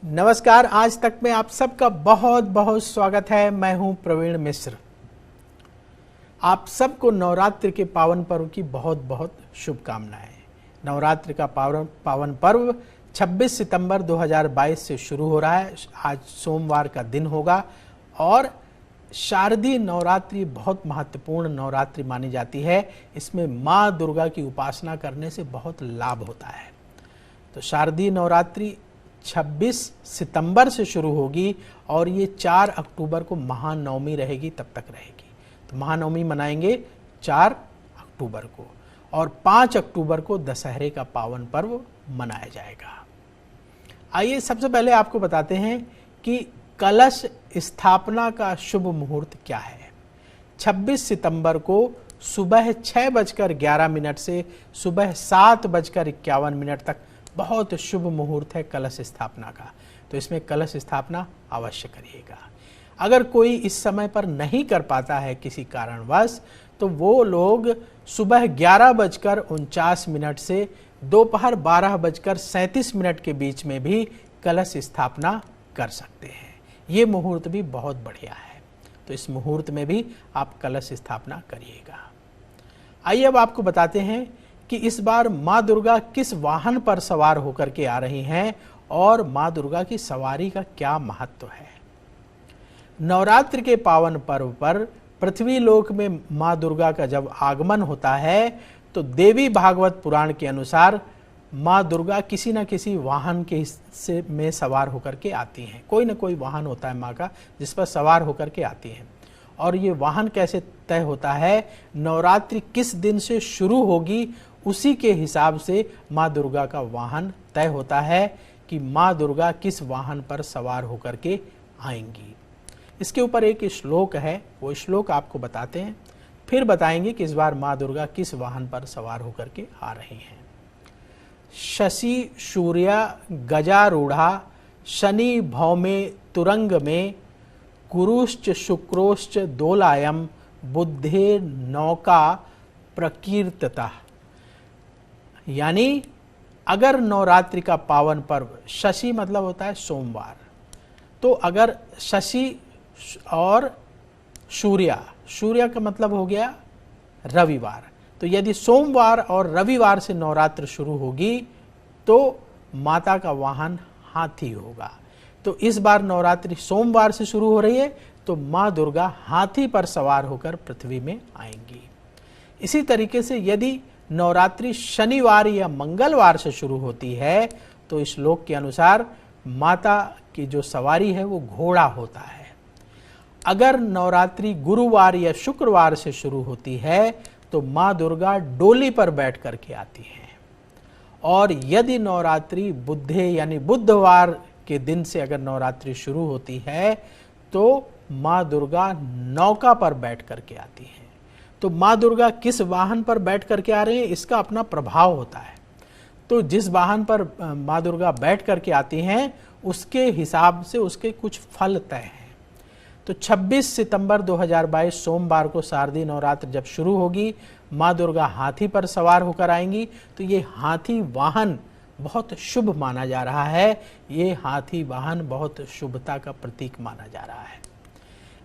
नमस्कार। आज तक में आप सबका बहुत बहुत स्वागत है। मैं हूं प्रवीण मिश्र। आप सबको नवरात्रि के पावन पर्व की बहुत बहुत शुभकामनाएं। नवरात्रि का पावन पर्व 26 सितंबर 2022 से शुरू हो रहा है। आज सोमवार का दिन होगा और शारदीय नवरात्रि बहुत महत्वपूर्ण नवरात्रि मानी जाती है। इसमें माँ दुर्गा की उपासना करने से बहुत लाभ होता है। तो शारदीय नवरात्रि 26 सितंबर से शुरू होगी और ये 4 अक्टूबर को महानवमी रहेगी, तब तक रहेगी। तो महानवमी मनाएंगे 4 अक्टूबर को और 5 अक्टूबर को दशहरे का पावन पर्व मनाया जाएगा। आइए सबसे पहले आपको बताते हैं कि कलश स्थापना का शुभ मुहूर्त क्या है। 26 सितंबर को सुबह 6:11 से सुबह 7:51 तक बहुत शुभ मुहूर्त है कलश स्थापना का। तो इसमें कलश स्थापना अवश्य करिएगा। अगर कोई इस समय पर नहीं कर पाता है किसी कारणवश, तो वो लोग सुबह 11:49 से दोपहर 12:37 के बीच में भी कलश स्थापना कर सकते हैं। ये मुहूर्त भी बहुत बढ़िया है। तो इस मुहूर्त में भी आप कलश स्थापना करिएगा। आइए अब आपको बताते हैं कि इस बार माँ दुर्गा किस वाहन पर सवार होकर के आ रही हैं और माँ दुर्गा की सवारी का क्या महत्व है। नवरात्रि के पावन पर्व पर पृथ्वी लोक में माँ दुर्गा का जब आगमन होता है तो देवी भागवत पुराण के अनुसार माँ दुर्गा किसी न किसी वाहन के हिस्से में सवार होकर के आती हैं। कोई न कोई वाहन होता है माँ का जिस पर सवार होकर के आती हैं। और ये वाहन कैसे तय होता है, नवरात्रि किस दिन से शुरू होगी उसी के हिसाब से माँ दुर्गा का वाहन तय होता है कि माँ दुर्गा किस वाहन पर सवार होकर के आएंगी। इसके ऊपर एक श्लोक है, वो श्लोक आपको बताते हैं, फिर बताएंगे कि इस बार माँ दुर्गा किस वाहन पर सवार होकर के आ रही हैं। शशि सूर्या गजारूढ़ा शनि भौमे तुरंग में कुरुश्च शुक्रोश्च दोलायम बुद्धे नौका प्रकीर्तता। यानी अगर नवरात्रि का पावन पर्व, शशि मतलब होता है सोमवार, तो अगर शशि और सूर्य का मतलब हो गया रविवार, तो यदि सोमवार और रविवार से नवरात्र शुरू होगी तो माता का वाहन हाथी होगा। तो इस बार नवरात्रि सोमवार से शुरू हो रही है तो माँ दुर्गा हाथी पर सवार होकर पृथ्वी में आएंगी। इसी तरीके से यदि नवरात्रि शनिवार या मंगलवार से शुरू होती है तो इस श्लोक के अनुसार माता की जो सवारी है वो घोड़ा होता है। अगर नवरात्रि गुरुवार या शुक्रवार से शुरू होती है तो माँ दुर्गा डोली पर बैठ करके आती हैं। और यदि नवरात्रि बुद्धे यानी बुधवार के दिन से अगर नवरात्रि शुरू होती है तो माँ दुर्गा नौका पर बैठ करके आती हैं। तो माँ दुर्गा किस वाहन पर बैठ करके आ रही है इसका अपना प्रभाव होता है। तो जिस वाहन पर माँ दुर्गा बैठ करके आती हैं उसके हिसाब से उसके कुछ फल तय हैं। तो 26 सितंबर 2022 सोमवार को शारदीय नवरात्र जब शुरू होगी, माँ दुर्गा हाथी पर सवार होकर आएंगी। तो ये हाथी वाहन बहुत शुभ माना जा रहा है। ये हाथी वाहन बहुत शुभता का प्रतीक माना जा रहा है।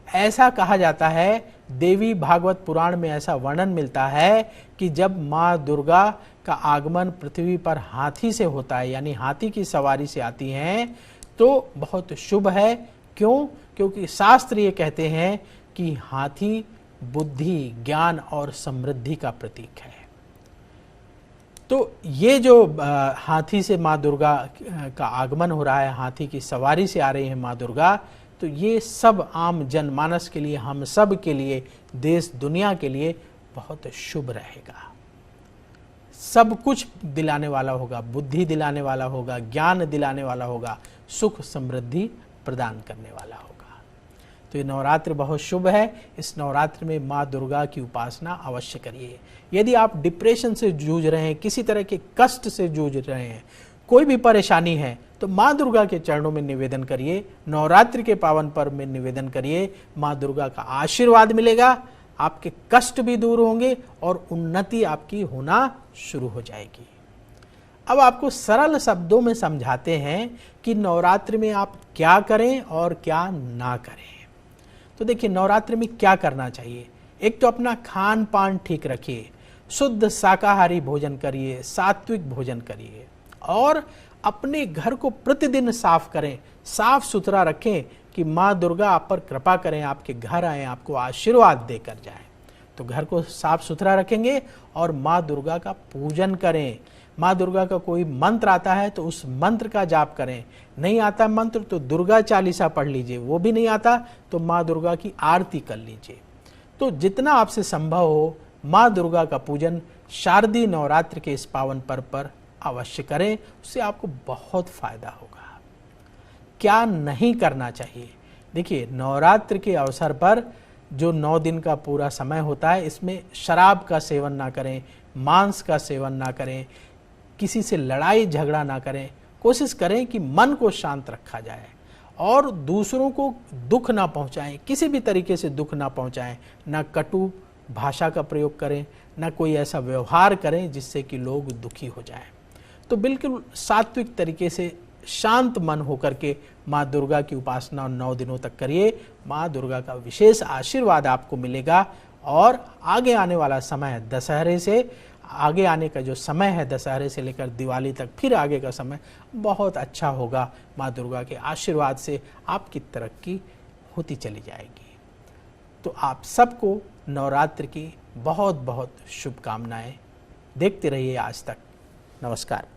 ऐसा कहा जाता है, देवी भागवत पुराण में ऐसा वर्णन मिलता है कि जब माँ दुर्गा का आगमन पृथ्वी पर हाथी से होता है, यानी हाथी की सवारी से आती हैं, तो बहुत शुभ है। क्यों? क्योंकि शास्त्र ये कहते हैं कि हाथी बुद्धि, ज्ञान और समृद्धि का प्रतीक है। तो ये जो हाथी से माँ दुर्गा का आगमन हो रहा है, हाथी की सवारी से आ रही है माँ दुर्गा, तो ये सब आम जनमानस के लिए, हम सब के लिए, देश दुनिया के लिए बहुत शुभ रहेगा। सब कुछ दिलाने वाला होगा, बुद्धि दिलाने वाला होगा, ज्ञान दिलाने वाला होगा, सुख समृद्धि प्रदान करने वाला होगा। तो ये नवरात्र बहुत शुभ है। इस नवरात्र में माँ दुर्गा की उपासना अवश्य करिए। यदि आप डिप्रेशन से जूझ रहे हैं, किसी तरह के कष्ट से जूझ रहे हैं, कोई भी परेशानी है, तो माँ दुर्गा के चरणों में निवेदन करिए। नवरात्रि के पावन पर्व में निवेदन करिए। माँ दुर्गा का आशीर्वाद मिलेगा, आपके कष्ट भी दूर होंगे और उन्नति आपकी होना शुरू हो जाएगी। अब आपको सरल शब्दों में समझाते हैं कि नवरात्रि में आप क्या करें और क्या ना करें। तो देखिए, नवरात्रि में क्या करना चाहिए। एक तो अपना खान पान ठीक रखिए, शुद्ध शाकाहारी भोजन करिए, सात्विक भोजन करिए और अपने घर को प्रतिदिन साफ करें, साफ सुथरा रखें कि माँ दुर्गा आप पर कृपा करें, आपके घर आए, आपको आशीर्वाद देकर जाएं। तो घर को साफ सुथरा रखेंगे और माँ दुर्गा का पूजन करें। माँ दुर्गा का कोई मंत्र आता है तो उस मंत्र का जाप करें। नहीं आता मंत्र तो दुर्गा चालीसा पढ़ लीजिए, वो भी नहीं आता तो माँ दुर्गा की आरती कर लीजिए। तो जितना आपसे संभव हो माँ दुर्गा का पूजन शारदीय नवरात्र के इस पावन पर्व पर अवश्य करें, उससे आपको बहुत फायदा होगा। क्या नहीं करना चाहिए। देखिए, नवरात्र के अवसर पर जो 9 दिन का पूरा समय होता है, इसमें शराब का सेवन ना करें, मांस का सेवन ना करें, किसी से लड़ाई झगड़ा ना करें। कोशिश करें कि मन को शांत रखा जाए और दूसरों को दुख ना पहुंचाएं, किसी भी तरीके से दुख ना पहुंचाएं। ना कटु भाषा का प्रयोग करें, ना कोई ऐसा व्यवहार करें जिससे कि लोग दुखी हो जाएं। तो बिल्कुल सात्विक तरीके से शांत मन होकर के माँ दुर्गा की उपासना 9 दिनों तक करिए। माँ दुर्गा का विशेष आशीर्वाद आपको मिलेगा और आगे आने वाला समय है दशहरे से आगे आने का जो समय है, दशहरे से लेकर दिवाली तक फिर आगे का समय बहुत अच्छा होगा। माँ दुर्गा के आशीर्वाद से आपकी तरक्की होती चली जाएगी। तो आप सबको नवरात्र की बहुत बहुत शुभकामनाएं। देखते रहिए आज तक। नमस्कार।